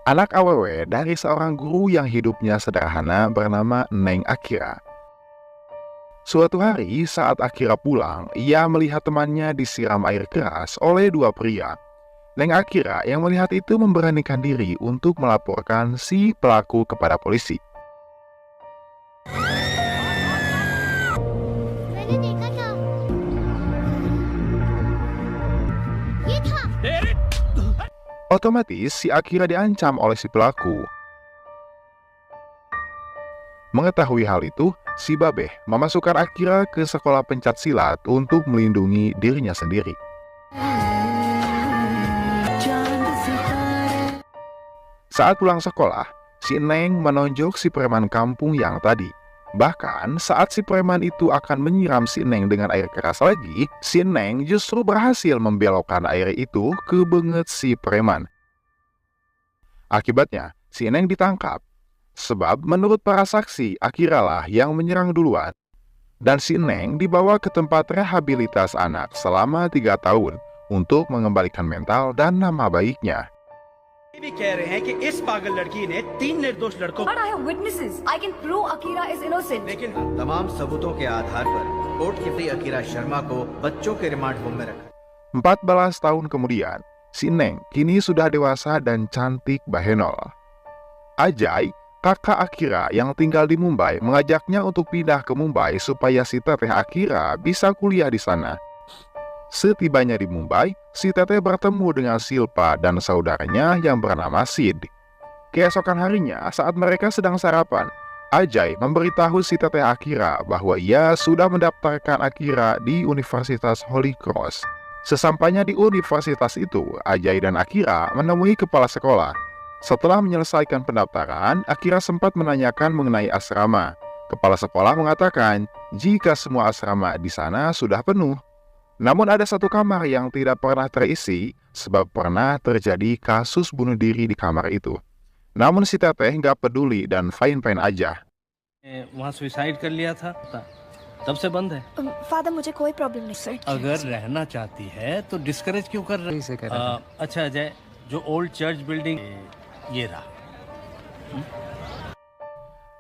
Anak awewe dari seorang guru yang hidupnya sederhana bernama Neng Akira. Suatu hari saat Akira pulang, ia melihat temannya disiram air keras oleh dua pria. Neng Akira yang melihat itu memberanikan diri untuk melaporkan si pelaku kepada polisi. मैंने देखा था ये था Otomatis si Akira diancam oleh si pelaku. Mengetahui hal itu, si Babeh memasukkan Akira ke sekolah pencak silat untuk melindungi dirinya sendiri. Saat pulang sekolah, si Neng menonjok si preman kampung yang tadi. Bahkan saat si preman itu akan menyiram si Neng dengan air keras lagi, si Neng justru berhasil membelokkan air itu ke benget si preman. Akibatnya, si Neng ditangkap. Sebab menurut para saksi, Akira lah yang menyerang duluan. Dan si Neng dibawa ke tempat rehabilitas anak selama 3 tahun untuk mengembalikan mental dan nama baiknya. ये भी कह रहे हैं कि इस पागल लड़की ने 3 निर्दोष लड़कों But I have witnesses. I can prove Akira is innocent. लेकिन तमाम सबूतों के आधार पर कोर्ट के भी अकीरा शर्मा को बच्चों के रिमांड होम में रखा। 14 tahun kemudian, si Neng kini sudah dewasa dan cantik bahenol. Ajay, kakak Akira yang tinggal di Mumbai, mengajaknya untuk pindah ke Mumbai supaya si teteh Akira bisa kuliah di sana. Setibanya di Mumbai, si teteh bertemu dengan Silpa dan saudaranya yang bernama Sid. Keesokan harinya, saat mereka sedang sarapan, Ajay memberitahu si teteh Akira bahwa ia sudah mendaftarkan Akira di Universitas Holy Cross. Sesampainya di universitas itu, Ajay dan Akira menemui kepala sekolah. Setelah menyelesaikan pendaftaran, Akira sempat menanyakan mengenai asrama. Kepala sekolah mengatakan jika semua asrama di sana sudah penuh. Namun ada satu kamar yang tidak pernah terisi sebab pernah terjadi kasus bunuh diri di kamar itu. Namun si teteh nggak peduli dan fine-fine aja. वहाँ सुसाइड कर लिया था तब से बंद है। फादर मुझे कोई प्रॉब्लम नहीं सर। अगर रहना चाहती है तो डिस्करेज क्यों कर रही है? अच्छा अजय, जो ओल्ड चर्च बिल्डिंग ये रहा।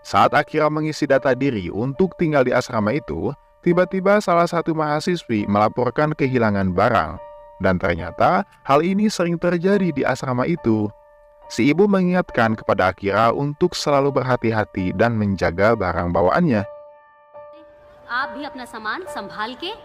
Saat Akira mengisi data diri untuk tinggal di asrama itu, tiba-tiba salah satu mahasiswi melaporkan kehilangan barang. Dan ternyata hal ini sering terjadi di asrama itu. Si ibu mengingatkan kepada Akira untuk selalu berhati-hati dan menjaga barang bawaannya. आप भी अपना सामान संभाल के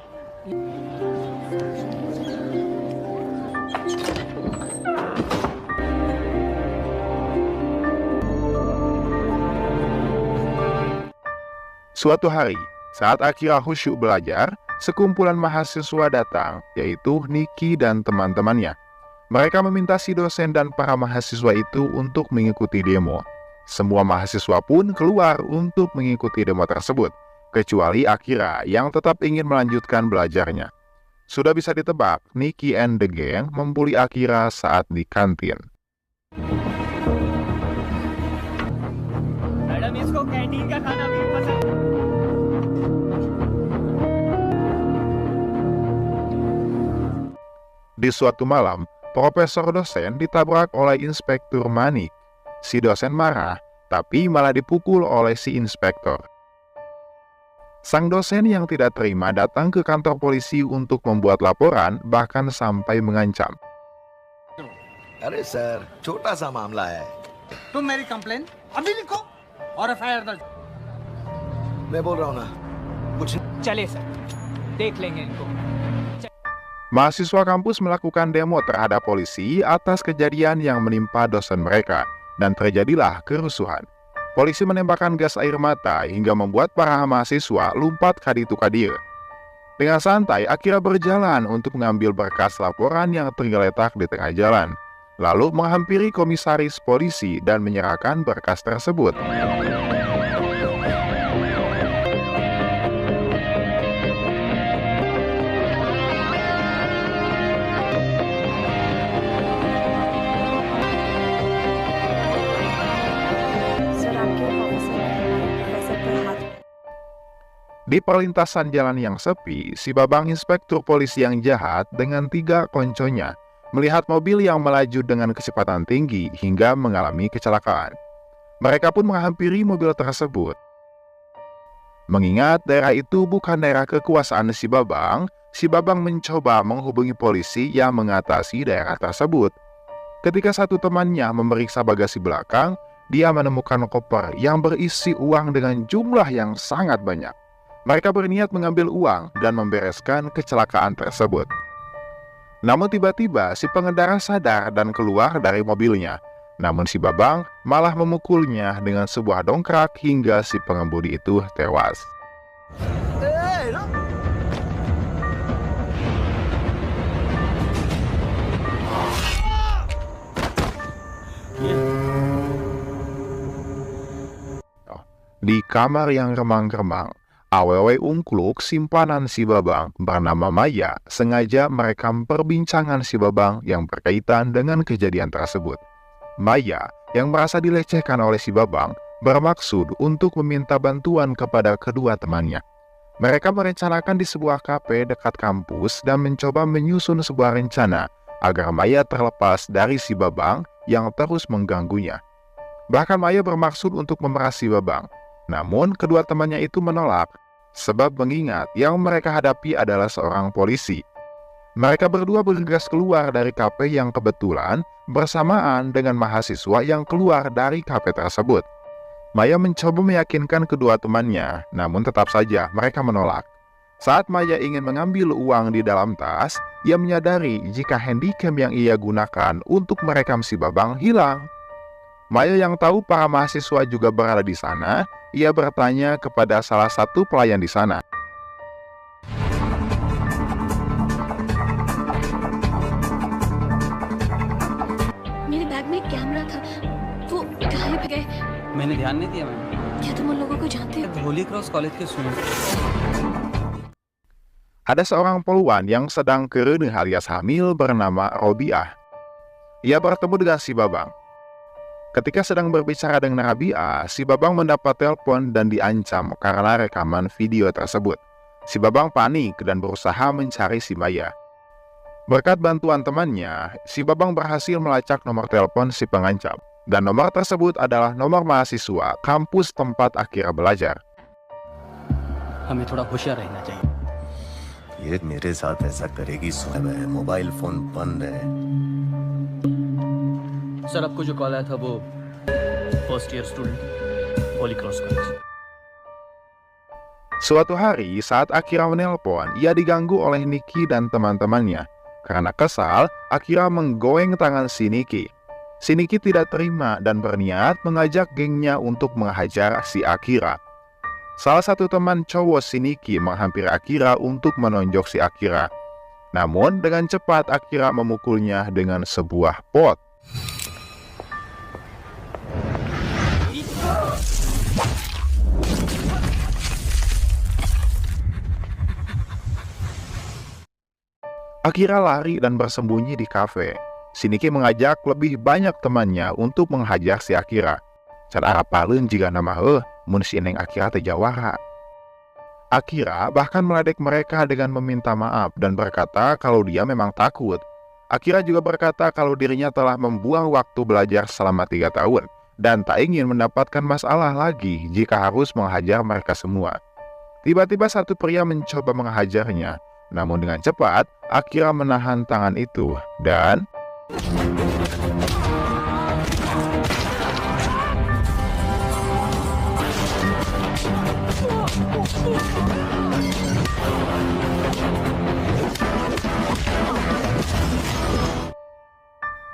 Suatu hari, saat Akira khusyuk belajar, sekumpulan mahasiswa datang, yaitu Niki dan teman-temannya. Mereka meminta si dosen dan para mahasiswa itu untuk mengikuti demo. Semua mahasiswa pun keluar untuk mengikuti demo tersebut, kecuali Akira yang tetap ingin melanjutkan belajarnya. Sudah bisa ditebak, Niki and the gang membuli Akira saat di kantin. Madam इसको कैंटीन का खाना भी पसंद। Di suatu malam, profesor dosen ditabrak oleh inspektur Manik. Si dosen marah, tapi malah dipukul oleh si inspektor. Sang dosen yang tidak terima datang ke kantor polisi untuk membuat laporan, bahkan sampai mengancam. अरे सर छोटा सा मामला है। तुम मेरी कंप्लेन अभी लिखो और एफआईआर दर्ज। मैं बोल रहा हूँ ना कुछ चले सर, देख लेंगे इनको। Mahasiswa kampus melakukan demo terhadap polisi atas kejadian yang menimpa dosen mereka, dan terjadilah kerusuhan. Polisi menembakkan gas air mata hingga membuat para mahasiswa lompat kaditu-kadir. Dengan santai, Akira berjalan untuk mengambil berkas laporan yang tergeletak di tengah jalan, lalu menghampiri komisaris polisi dan menyerahkan berkas tersebut. Sir आपके ऑफिस में प्रोफेसर पर हाथ Di perlintasan jalan yang sepi, si babang inspektur polisi yang jahat dengan 3 konconya melihat mobil yang melaju dengan kecepatan tinggi hingga mengalami kecelakaan. Mereka pun menghampiri mobil tersebut. Mengingat daerah itu bukan daerah kekuasaan si Babang mencoba menghubungi polisi yang mengatasi daerah tersebut. Ketika satu temannya memeriksa bagasi belakang, dia menemukan koper yang berisi uang dengan jumlah yang sangat banyak. Mereka berniat mengambil uang dan membereskan kecelakaan tersebut. Namun tiba-tiba si pengendara sadar dan keluar dari mobilnya. Namun si Babang malah memukulnya dengan sebuah dongkrak hingga si pengemudi itu tewas. Di kamar yang remang-remang, awewe ungkluk simpanan si Babang bernama Maya sengaja merekam perbincangan si Babang yang berkaitan dengan kejadian tersebut. Maya yang merasa dilecehkan oleh si Babang bermaksud untuk meminta bantuan kepada kedua temannya. Mereka merencanakan di sebuah kafe dekat kampus dan mencoba menyusun sebuah rencana agar Maya terlepas dari si Babang yang terus mengganggunya. Bahkan Maya bermaksud untuk memeras si Babang. Namun kedua temannya itu menolak, sebab mengingat yang mereka hadapi adalah seorang polisi. Mereka berdua bergegas keluar dari kafe yang kebetulan bersamaan dengan mahasiswa yang keluar dari kafe tersebut. Maya mencoba meyakinkan kedua temannya, namun tetap saja mereka menolak. Saat Maya ingin mengambil uang di dalam tas, ia menyadari jika handycam yang ia gunakan untuk merekam si Babang hilang. Maya yang tahu para mahasiswa juga berada di sana, ia bertanya kepada salah satu pelayan di sana. मेरे बैग में एक कैमरा था, वो गायब है गए। मैंने ध्यान नहीं दिया मैम। क्या तुम उन लोगों को जानते हो? होली क्रॉस कॉलेज के student. Ada seorang poluan yang sedang kereuneuh alias hamil bernama Robiah. Ia bertemu dengan si Babang. Ketika sedang berbicara dengan Rabiah, si Babang mendapat telepon dan diancam karena rekaman video tersebut. Si Babang panik dan berusaha mencari si Maya. Berkat bantuan temannya, si Babang berhasil melacak nomor telepon si pengancam. Dan nomor tersebut adalah nomor mahasiswa kampus tempat Akira belajar. हमें थोड़ा होशियार रहना चाहिए। ये मेरे साथ ऐसा करेगी सुबह है, मोबाइल फोन बंद है। सर आपको जो कॉल आया था वो first year student Holi cross college. Suatu hari saat Akira menelpon, ia diganggu oleh Niki dan teman-temannya. Karena kesal, Akira menggoeng tangan si Niki. Si Niki tidak terima dan berniat mengajak gengnya untuk menghajar si Akira. Salah satu teman cowok si Niki menghampiri Akira untuk menonjok si Akira. Namun dengan cepat Akira memukulnya dengan sebuah pot. Akira lari dan bersembunyi di kafe. Si Niki mengajak lebih banyak temannya untuk menghajar si Akira. Cara apalun jika nama mun si Neng Akira terjawara. Akira bahkan meledek mereka dengan meminta maaf dan berkata kalau dia memang takut. Akira juga berkata kalau dirinya telah membuang waktu belajar selama 3 tahun dan tak ingin mendapatkan masalah lagi jika harus menghajar mereka semua. Tiba-tiba satu pria mencoba menghajarnya. Namun dengan cepat, Akira menahan tangan itu dan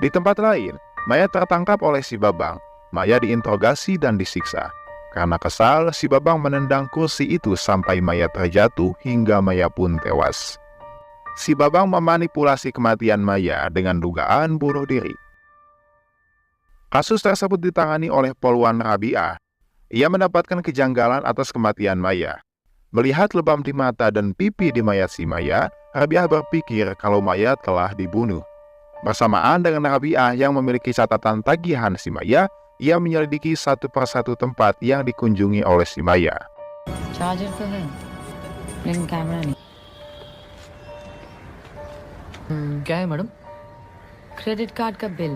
di tempat lain, Maya tertangkap oleh si Babang. Maya diinterogasi dan disiksa. Karena kesal, si Babang menendang kursi itu sampai Maya terjatuh hingga Maya pun tewas. Si Babang memanipulasi kematian Maya dengan dugaan bunuh diri. Kasus tersebut ditangani oleh Poluan Rabiah. Ia mendapatkan kejanggalan atas kematian Maya. Melihat lebam di mata dan pipi di mayat si Maya, Rabiah berpikir kalau Maya telah dibunuh. Bersamaan dengan Rabiah yang memiliki catatan tagihan si Maya, ia menyelidiki satu persatu tempat yang dikunjungi oleh si Maya. Charger तो है लेकिन कैमरा नहीं। क्या है madam? Credit card का बिल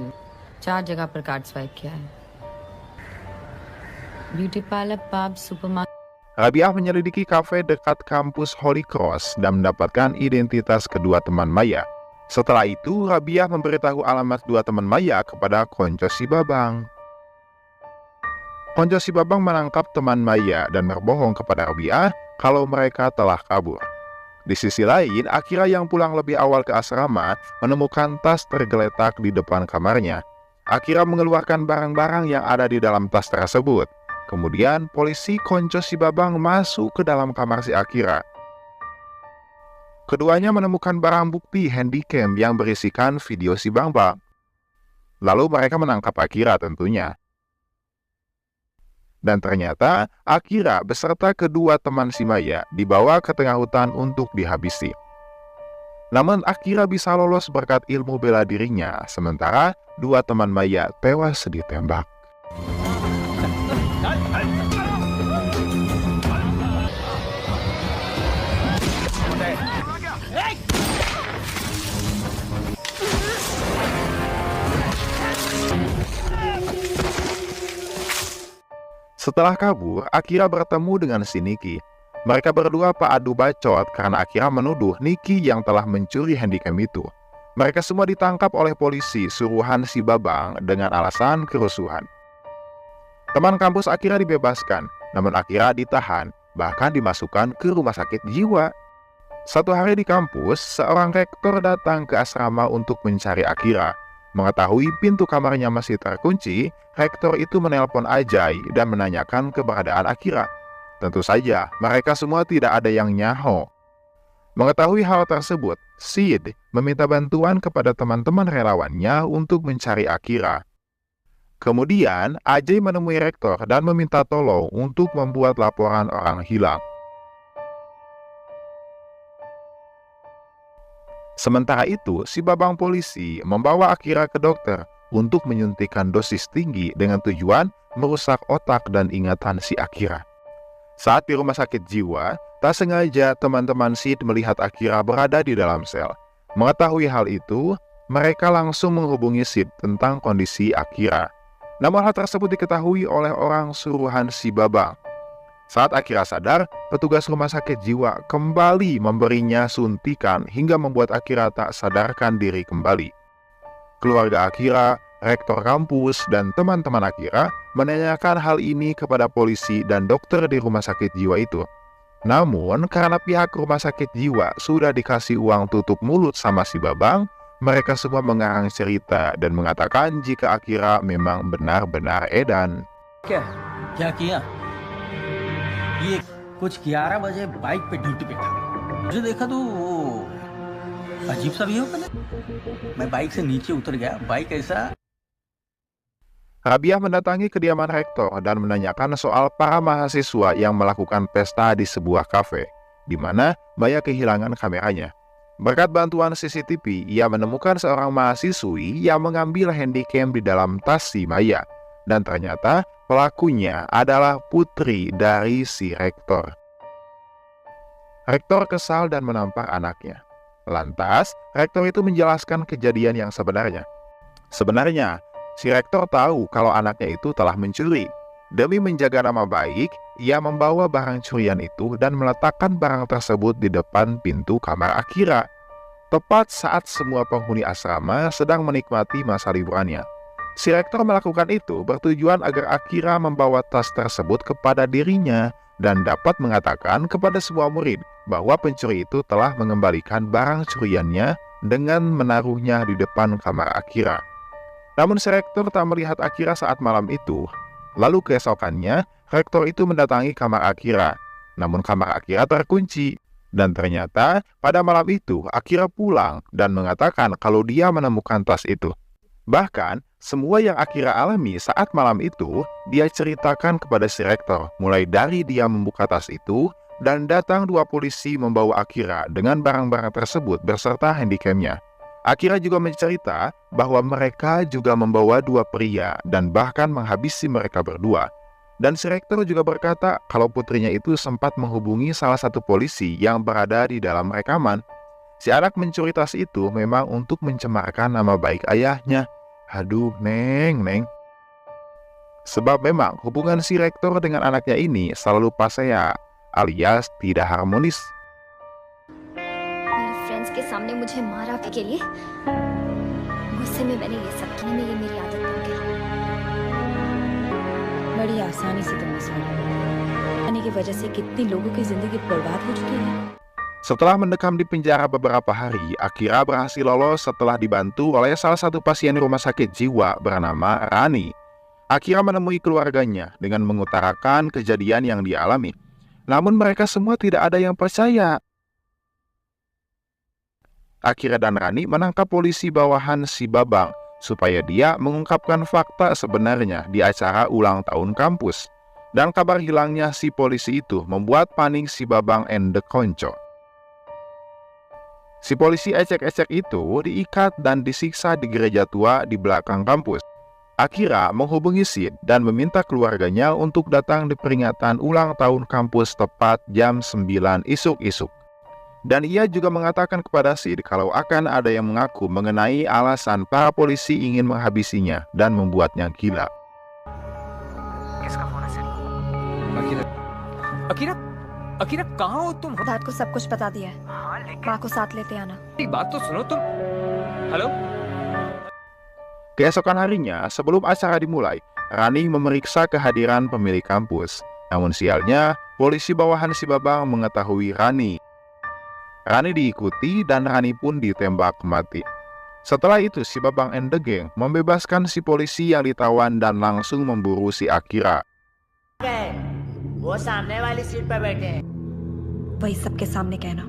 4 जगह पर card swipe किया है। Beauty parlour, pub, supermarket. Rabiah menyelidiki kafe dekat kampus Holy Cross dan mendapatkan identitas kedua teman Maya. Setelah itu, Rabiah memberitahu alamat dua teman Maya kepada Konco si Babang. Konco si Babang menangkap teman Maya dan berbohong kepada Rabiah kalau mereka telah kabur. Di sisi lain, Akira yang pulang lebih awal ke asrama menemukan tas tergeletak di depan kamarnya. Akira mengeluarkan barang-barang yang ada di dalam tas tersebut. Kemudian, polisi Konco si Babang masuk ke dalam kamar si Akira. Keduanya menemukan barang bukti handycam yang berisikan video si Babang. Lalu mereka menangkap Akira tentunya. Dan ternyata Akira beserta kedua teman si Maya dibawa ke tengah hutan untuk dihabisi. Namun Akira bisa lolos berkat ilmu bela dirinya, sementara dua teman Maya tewas ditembak. Setelah kabur, Akira bertemu dengan si Niki. Mereka berdua adu bacot karena Akira menuduh Niki yang telah mencuri handycam itu. Mereka semua ditangkap oleh polisi suruhan si Babang dengan alasan kerusuhan. Teman kampus Akira dibebaskan, namun Akira ditahan, bahkan dimasukkan ke rumah sakit jiwa. Satu hari di kampus, seorang rektor datang ke asrama untuk mencari Akira. Mengetahui pintu kamarnya masih terkunci, rektor itu menelpon Ajay dan menanyakan keberadaan Akira. Tentu saja, mereka semua tidak ada yang nyaho. Mengetahui hal tersebut, Sid meminta bantuan kepada teman-teman relawannya untuk mencari Akira. Kemudian, Ajay menemui rektor dan meminta tolong untuk membuat laporan orang hilang. Sementara itu, si Babang polisi membawa Akira ke dokter untuk menyuntikkan dosis tinggi dengan tujuan merusak otak dan ingatan si Akira. Saat di rumah sakit jiwa, tak sengaja teman-teman Sid melihat Akira berada di dalam sel. Mengetahui hal itu, mereka langsung menghubungi Sid tentang kondisi Akira. Namun hal tersebut diketahui oleh orang suruhan si Babang. Saat Akira sadar, petugas rumah sakit jiwa kembali memberinya suntikan hingga membuat Akira tak sadarkan diri kembali. Keluarga Akira, rektor kampus, dan teman-teman Akira menanyakan hal ini kepada polisi dan dokter di rumah sakit jiwa itu. Namun, karena pihak rumah sakit jiwa sudah dikasih uang tutup mulut sama si Babang, mereka semua mengarang cerita dan mengatakan jika Akira memang benar-benar edan. क्या किया? ये कुछ 11 बजे बाइक पे ड्यूटी पे था। मुझे देखा तो वो अजीब सा भी हो ना। मैं बाइक से नीचे उतर गया। बाइक ऐसा। Rabiah mendatangi kediaman rektor dan menanyakan soal para mahasiswa yang melakukan pesta di sebuah kafe, di mana Maya kehilangan kameranya. Berkat bantuan CCTV, ia menemukan seorang mahasiswi yang mengambil handycam di dalam tas si Maya. Dan ternyata pelakunya adalah putri dari si rektor. Rektor kesal dan menampar anaknya. Lantas, rektor itu menjelaskan kejadian yang sebenarnya. Sebenarnya, si rektor tahu kalau anaknya itu telah mencuri. Demi menjaga nama baik, ia membawa barang curian itu dan meletakkan barang tersebut di depan pintu kamar Akira. Tepat saat semua penghuni asrama sedang menikmati masa liburannya. Si rektor melakukan itu bertujuan agar Akira membawa tas tersebut kepada dirinya dan dapat mengatakan kepada semua murid bahwa pencuri itu telah mengembalikan barang curiannya dengan menaruhnya di depan kamar Akira. Namun si rektor tak melihat Akira saat malam itu. Lalu keesokannya, rektor itu mendatangi kamar Akira. Namun kamar Akira terkunci. Dan ternyata pada malam itu Akira pulang dan mengatakan kalau dia menemukan tas itu. Bahkan, semua yang Akira alami saat malam itu, dia ceritakan kepada si rektor, mulai dari dia membuka tas itu, dan datang dua polisi membawa Akira dengan barang-barang tersebut beserta handycamnya. Akira juga mencerita bahwa mereka juga membawa dua pria dan bahkan menghabisi mereka berdua. Dan si rektor juga berkata kalau putrinya itu sempat menghubungi salah satu polisi yang berada di dalam rekaman. Si anak mencuri tas itu memang untuk mencemarkan nama baik ayahnya. Aduh, Neng. Sebab memang hubungan si rektor dengan anaknya ini selalu pasea, alias tidak harmonis. मेरे फ्रेंड्स के सामने मुझे मारा के लिए गुस्से में मैंने ये सब किया में ये मेरी आदत बन गई। बड़ी आसानी से तुमने सुना की वजह से कितनी लोगों की जिंदगी बर्बाद हो चुकी है। Setelah mendekam di penjara beberapa hari, Akira berhasil lolos setelah dibantu oleh salah satu pasien rumah sakit jiwa bernama Rani. Akira menemui keluarganya dengan mengutarakan kejadian yang dialami. Namun mereka semua tidak ada yang percaya. Akira dan Rani menangkap polisi bawahan si Babang supaya dia mengungkapkan fakta sebenarnya di acara ulang tahun kampus. Dan kabar hilangnya si polisi itu membuat panik si Babang and the Konco. Si polisi ecek-ecek itu diikat dan disiksa di gereja tua di belakang kampus. Akira menghubungi Sid dan meminta keluarganya untuk datang di peringatan ulang tahun kampus tepat jam 9 isuk-isuk. Dan ia juga mengatakan kepada Sid kalau akan ada yang mengaku mengenai alasan para polisi ingin menghabisinya dan membuatnya gila. Akira कहाँ हो तुम? डैड को सब कुछ बता दिया है। माँ को साथ लेते आना। बात तो सुनो तुम। Hello? Keesokan harinya, sebelum acara dimulai, Rani memeriksa kehadiran pemilik kampus. Namun sialnya, polisi bawahan si Babang mengetahui Rani. Rani diikuti dan Rani pun ditembak mati. Setelah itu, si Babang and the Gang membebaskan si polisi yang ditawan dan langsung memburu si Akira. वो सामने वाली सीट पर बैठे हैं। वही सबके सामने कहना।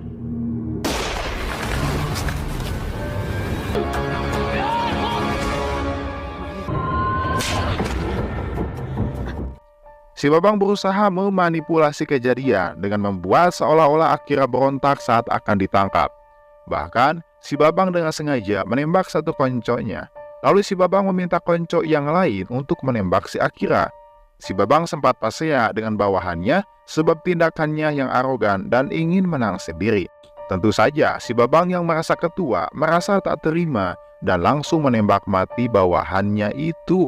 Si Babang berusaha memanipulasi kejadian dengan membuat seolah-olah Akira berontak saat akan ditangkap. Bahkan, si Babang dengan sengaja menembak satu konconya. Lalu si Babang meminta konco yang lain untuk menembak si Akira. Si Babang sempat pasea dengan bawahannya sebab tindakannya yang arogan dan ingin menang sendiri. Tentu saja si Babang yang merasa ketua merasa tak terima dan langsung menembak mati bawahannya itu.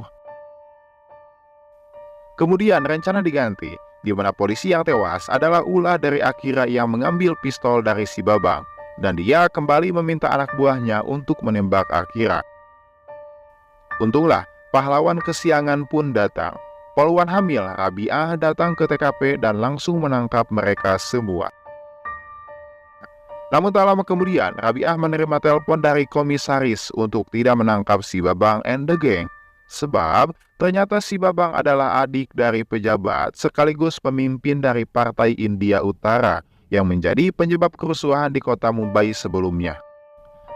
Kemudian rencana diganti, di mana polisi yang tewas adalah ulah dari Akira yang mengambil pistol dari si Babang, dan dia kembali meminta anak buahnya untuk menembak Akira. Untunglah, pahlawan kesiangan pun datang. Poluan hamil Rabi'ah datang ke TKP dan langsung menangkap mereka semua. Namun tak lama kemudian, Rabi'ah menerima telepon dari komisaris untuk tidak menangkap si Babang and the Gang. Sebab ternyata si Babang adalah adik dari pejabat sekaligus pemimpin dari Partai India Utara yang menjadi penyebab kerusuhan di kota Mumbai sebelumnya.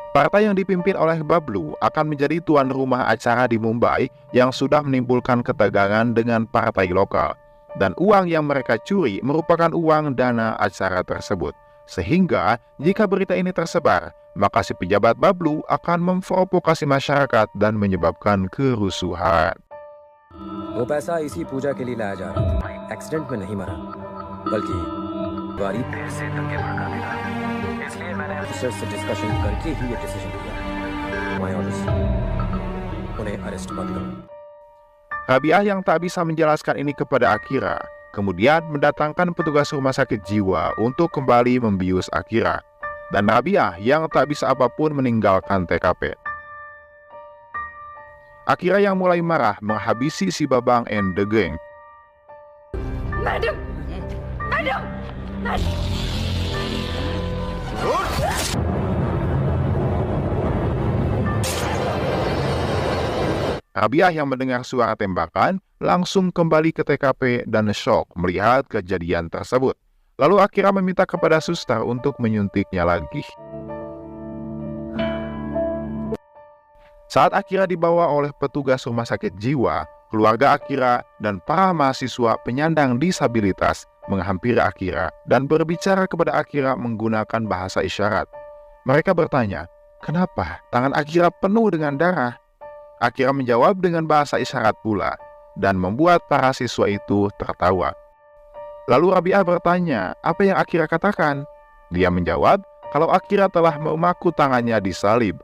Partai yang dipimpin oleh Bablu akan menjadi tuan rumah acara di Mumbai yang sudah menimbulkan ketegangan dengan partai lokal. Dan uang yang mereka curi merupakan uang dana acara tersebut. Sehingga jika berita ini tersebar, maka si pejabat Bablu akan memprovokasi masyarakat dan menyebabkan kerusuhan. वो पैसा इसी पूजा के लिए लाया जा रहा था। एक्सीडेंट में नहीं मरा, बल्कि गाड़ी से धक्के भड़का दिया। इसलिए मैंने ऑफिसर से डिस्कशन करके ही ये डिसीजन लिया। माय ऑर्डर्स, उन्हें अरेस्ट मत करो। Rabi'ah yang tak bisa menjelaskan ini kepada Akira, kemudian mendatangkan petugas rumah sakit jiwa untuk kembali membius Akira. Dan Rabi'ah yang tak bisa apapun meninggalkan TKP. Akira yang mulai marah menghabisi si Babang and the Gang. Madam, madam, madam. Rabi'ah yang mendengar suara tembakan langsung kembali ke TKP dan shock melihat kejadian tersebut. Lalu Akira meminta kepada suster untuk menyuntiknya lagi. Saat Akira dibawa oleh petugas rumah sakit jiwa, keluarga Akira dan para mahasiswa penyandang disabilitas menghampiri Akira dan berbicara kepada Akira menggunakan bahasa isyarat. Mereka bertanya, kenapa tangan Akira penuh dengan darah? Akira menjawab dengan bahasa isyarat pula, dan membuat para siswa itu tertawa. Lalu Rabi'ah bertanya, apa yang Akira katakan? Dia menjawab kalau Akira telah memaku tangannya di salib.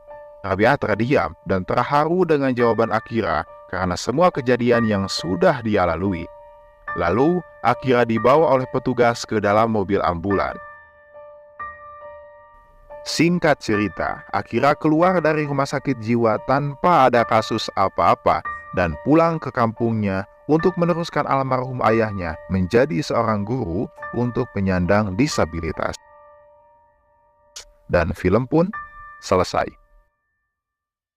Rabia terdiam dan terharu dengan jawaban Akira karena semua kejadian yang sudah dia lalui. Lalu, Akira dibawa oleh petugas ke dalam mobil ambulan. Singkat cerita, Akira keluar dari rumah sakit jiwa tanpa ada kasus apa-apa dan pulang ke kampungnya untuk meneruskan almarhum ayahnya menjadi seorang guru untuk penyandang disabilitas. Dan film pun selesai.